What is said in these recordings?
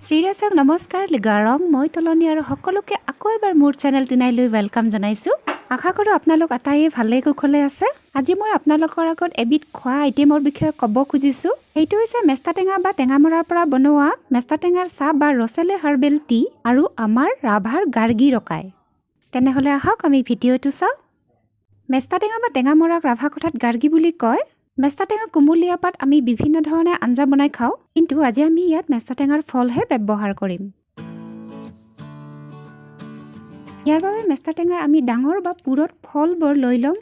শ্ৰীৰাজক নমস্কাৰ লিগাৰং মই তলনি আৰু সকলোকে আকৌ এবাৰ মোৰ চেনেলটো নাইলৈ ৱেলকাম জনাইছোঁ। আশা কৰোঁ আপোনালোক আটাইয়ে ভালে কুশলে আছে। আজি মই আপোনালোকৰ আগত এবিধ খোৱা আইটেমৰ বিষয়ে ক'ব খুজিছোঁ। সেইটো হৈছে মেষ্টা টেঙা বা টেঙামৰাৰ পৰা বনোৱা মেষ্টা টেঙাৰ চাহ বা ৰচেলে হাৰ্বেল টি আৰু আমাৰ ৰাভাৰ গাৰ্গী ৰকাই। তেনেহ'লে আহক আমি ভিডিঅ'টো চাওঁ। মেষ্টা টেঙা বা টেঙামৰাক ৰাভা কথাত গাৰ্গী বুলি কয়। মেষ্টা টেঙা কুমলীয়া পাত আমি বিভিন্ন ধৰণে আঞ্জা বনাই খাওঁ, কিন্তু আজি আমি ইয়াত মেষ্টা টেঙাৰ ফলহে ব্যৱহাৰ কৰিম। ইয়াৰ বাবে মেষ্টা টেঙাৰ আমি ডাঙৰ বা পুৰত ফলবোৰ লৈ ল'ম।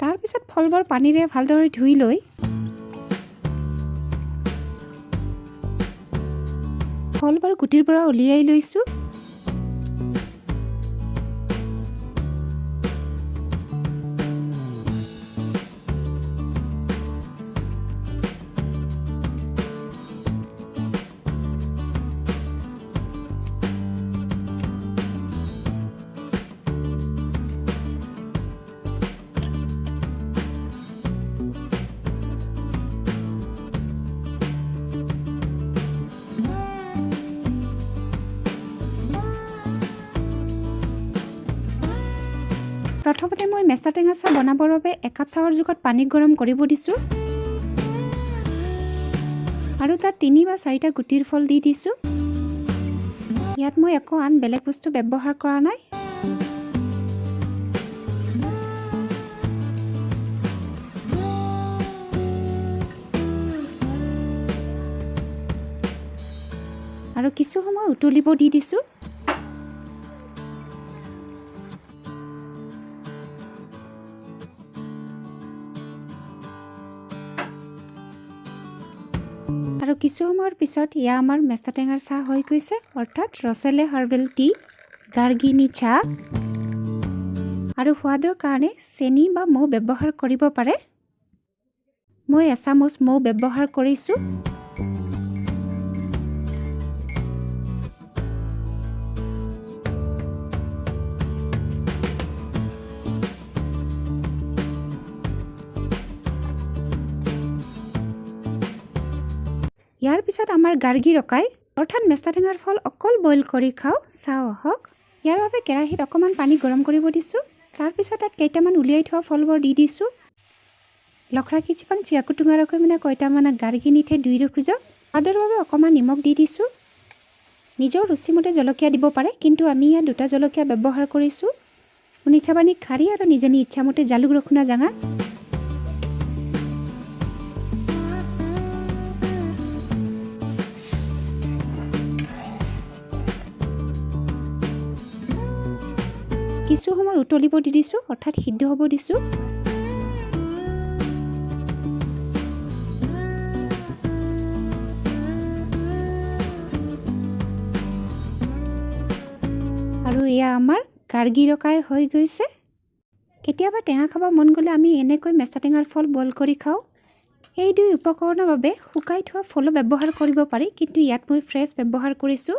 তাৰপিছত ফলবোৰ পানীৰে ভালদৰে ধুই লৈ ফলবোৰ গুটিৰ পৰা উলিয়াই লৈছোঁ। প্ৰথমতে মই মেষ্টা টেঙা চাহ বনাবৰ বাবে 1 কাপ চাহৰ জোখত পানী গৰম কৰিব দিছোঁ আৰু তাত 3 বা 4টা গুটিৰ ফল দি দিছোঁ। ইয়াত মই একো আন বেলেগ বস্তু ব্যৱহাৰ কৰা নাই। আৰু কিছু সময় উতলিব দি দিছোঁ। আৰু কিছু সময়ৰ পিছত ইয়া আমাৰ মেষ্টা টেঙাৰ চাহ হৈ গৈছে, অৰ্থাৎ ৰচেলে হাৰ্বেল টি গাৰ্গিনী চাহ। আৰু সোৱাদৰ কাৰণে চেনি বা মৌ ব্যৱহাৰ কৰিব পাৰে। মই এচামুচ মৌ ব্যৱহাৰ কৰিছোঁ। ইয়াৰ পিছত আমাৰ গাৰ্গী ৰকাই অৰ্থাৎ মেষ্টা টেঙাৰ ফল অকল বইল কৰি খাওঁ, চাওঁ আহক। ইয়াৰ বাবে কেৰাহীত অকণমান পানী গৰম কৰিব দিছোঁ। তাৰপিছত তাত কেইটামান উলিয়াই থোৱা ফলবোৰ দি দিছোঁ। লখৰা কিচিপাং চিয়াকু টুঙাৰকৈ মানে কইটামান গাৰ্গী নিঠে 2 ৰখোজক। সোৱাদৰ বাবে অকণমান নিমখ দি দিছোঁ। নিজৰ ৰুচিমতে জলকীয়া দিব পাৰে, কিন্তু আমি ইয়াত 2টা জলকীয়া ব্যৱহাৰ কৰিছোঁ। উনিচাবানী খাৰী আৰু নিজনি ইচ্ছামতে জালুক ৰখুনা জাঙা। কিছু সময় উতলিব দি দিছোঁ, অৰ্থাৎ সিদ্ধ হ'ব দিছোঁ। আৰু এয়া আমাৰ গাৰ্গী ৰকাই হৈ গৈছে। কেতিয়াবা টেঙা খাব মন গ'লে আমি এনেকৈ মেষ্টা টেঙাৰ ফল বইল কৰি খাওঁ। এই 2 উপকৰণৰ বাবে শুকাই থোৱা ফলো ব্যৱহাৰ কৰিব পাৰি, কিন্তু ইয়াত মই ফ্ৰেছ ব্যৱহাৰ কৰিছোঁ।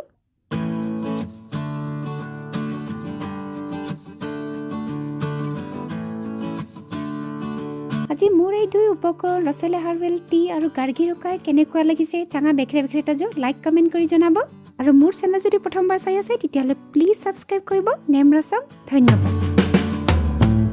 আজি মোৰ এই 2 উপকৰণ ৰচেলে হাৰ্বেল টি আৰু গাৰ্গী ৰকাই কেনেকুৱা লাগিছে চাঙা বেখৰে বেখৰে তাজো লাইক কমেণ্ট কৰি জনাব। আৰু মোৰ চেনেল যদি প্ৰথমবাৰ চাই আছে তেতিয়াহ'লে প্লিজ ছাবস্ক্ৰাইব কৰিব। নেম ৰচম। ধন্যবাদ।